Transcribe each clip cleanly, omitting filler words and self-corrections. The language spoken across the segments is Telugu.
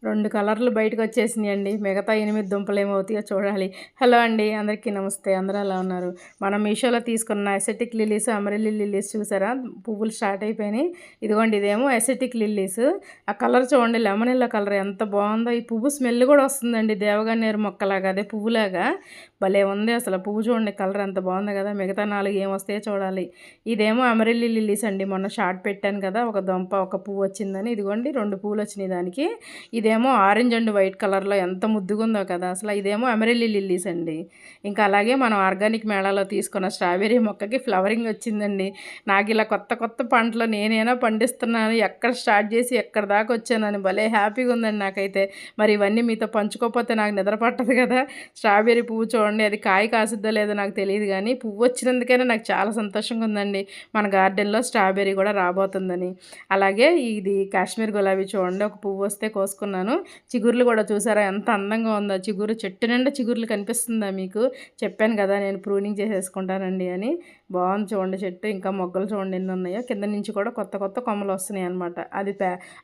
2 కలర్లు బయటకొచ్చేసినాయండి. మిగతా 8 దుంపలేమవుతాయో చూడాలి. హలో అండి. అందరికీ నమస్తే. అందరూ ఎలా ఉన్నారు? మనం మీషోలో తీసుకున్న ఎసెటిక్ లిల్లీస్, అమరెల్లి లిల్లీస్ చూసారా? పువ్వులు స్టార్ట్ అయిపోయినాయి. ఇదిగోండి ఇదేమో ఎసెటిక్ లిల్లీస్. ఆ కలర్ చూడండి, లెమన్ యెల్లో కలర్ ఎంత బాగుందో. ఈ పువ్వు స్మెల్ కూడా వస్తుందండి, దేవగన్నేరు మొక్కలాగా, అదే పువ్వులాగా భలే ఉంది అసలు. పువ్వు చూడండి, కలర్ ఎంత బాగుంది కదా. మిగతా 4 ఏమొస్తాయో చూడాలి. ఇదేమో అమరెల్లి లిల్లీస్ అండి. మొన్న షార్ట్ పెట్టాను కదా, ఒక దుంప ఒక పువ్వు వచ్చిందని. ఇదిగోండి 2 పువ్వులు వచ్చినాయి దానికి. ఇదేమో ఆరెంజ్ అండ్ వైట్ కలర్లో ఎంత ముద్దుగుందో కదా అసలు. ఇదేమో అమెరిల్లీ లిల్లీస్ అండి. ఇంకా అలాగే మనం ఆర్గానిక్ మేళాలో తీసుకున్న స్ట్రాబెర్రీ మొక్కకి ఫ్లవరింగ్ వచ్చిందండి. నాకు ఇలా కొత్త కొత్త పంటలు నేనైనా పండిస్తున్నాను, ఎక్కడ స్టార్ట్ చేసి ఎక్కడ దాకా వచ్చానని భలే హ్యాపీగా ఉందండి నాకైతే. మరి ఇవన్నీ మీతో పంచుకోకపోతే నాకు నిద్ర పట్టదు కదా. స్ట్రాబెర్రీ పువ్వు చూడండి, అది కాయ కాసిద్దో లేదో నాకు తెలియదు, కానీ పువ్వు వచ్చినందుకైనా నాకు చాలా సంతోషంగా ఉందండి. మన గార్డెన్లో స్ట్రాబెర్రీ కూడా రాబోతుందని. అలాగే ఇది కాశ్మీర్ గులాబీ చూడండి, ఒక పువ్వు వస్తే కోసుకున్నాను. చిగుర్లు కూడా చూసారా ఎంత అందంగా ఉందో. చిగురు చెట్టు నిండా చిగుర్లు కనిపిస్తుందా మీకు? చెప్పాను కదా నేను ప్రూనింగ్ చేసేసుకుంటానండి అని. బాగుంది చూడండి చెట్టు. ఇంకా మొగ్గలు చూడండి ఎన్ని ఉన్నాయో. కింద నుంచి కూడా కొత్త కొత్త కొమ్మలు వస్తున్నాయి అనమాట. అది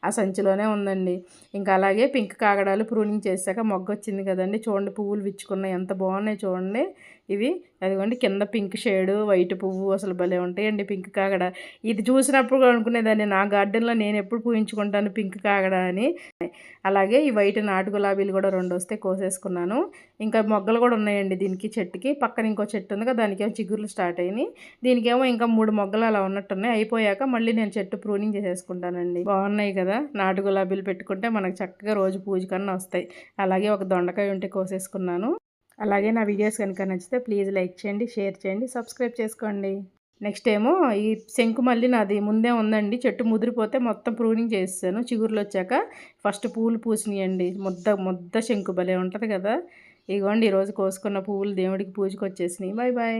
ఆ సంచిలోనే ఉందండి. ఇంకా అలాగే పింక్ కాగడాలు ప్రూనింగ్ చేశాక మొగ్గ వచ్చింది కదండి. చూడండి పువ్వులు విచ్చుకున్నాయి, ఎంత బాగున్నాయి చూడండి ఇవి. అదిగోండి కింద పింక్ షేడు, వైట్ పువ్వు, అసలు భలే ఉంటాయండి పింక్ కాగడ. ఇది చూసినప్పుడు అనుకునేదాన్ని, నా గార్డెన్లో నేను ఎప్పుడు పూయించుకుంటాను పింక్ కాగడ అని. అలాగే ఈ వైట్ నాటు గులాబీలు కూడా 2 వస్తే కోసేసుకున్నాను. ఇంకా మొగ్గలు కూడా ఉన్నాయండి దీనికి, చెట్టుకి. పక్కన ఇంకో చెట్టు ఉంది కదా, దానికేమో చిగుర్లు స్టార్ట్ అయినాయి. దీనికేమో ఇంకా 3 మొగ్గలు అలా ఉన్నట్టున్నాయి. అయిపోయాక మళ్ళీ నేను చెట్టు ప్రూనింగ్ చేసేసుకుంటానండి. బాగున్నాయి కదా, నాటు గులాబీలు పెట్టుకుంటే మనకు చక్కగా రోజు పూజ కన్నా వస్తాయి. అలాగే ఒక దొండకాయ ఉంటే కోసేసుకున్నాను. అలాగే నా వీడియోస్ కనుక నచ్చితే ప్లీజ్ లైక్ చేయండి, షేర్ చేయండి, సబ్స్క్రైబ్ చేసుకోండి. నెక్స్ట్ ఏమో ఈ శంకు మళ్ళీ నాది ముందే ఉందండి. చెట్టు ముదిరిపోతే మొత్తం ప్రూనింగ్ చేసేసాను. చిగుర్లు వచ్చాక ఫస్ట్ పూలు పూసినాయండి. ముద్ద ముద్ద శంకు భలే ఉంటుంది కదా. ఇగోండి ఈరోజు కోసుకున్న పువ్వులు దేవుడికి పూజకు వచ్చేసినాయి. Bye bye.